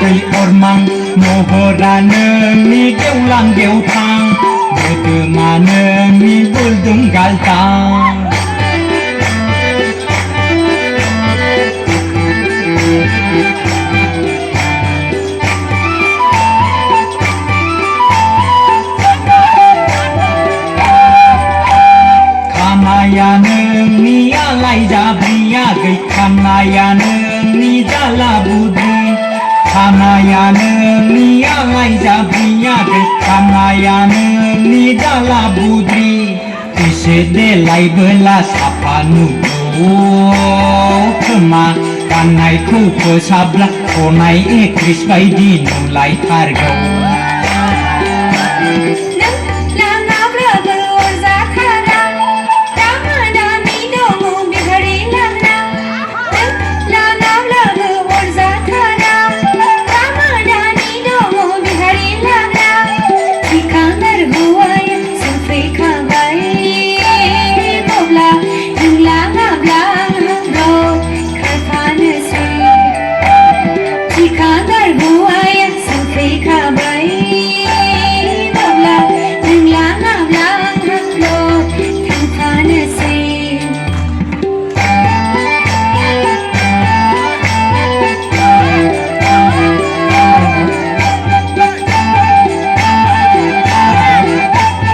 cây ormang mohora nemi geulang geutang bedema nemi buldung galtang Kamaya nemi alai jabria gei kamaya nemi jala budri Kamaya nemi alai jabria gei kamaya nemi jala budri Ise de lai bela sapanu kema kanai ku pesabla konai ekris baidi nulai targau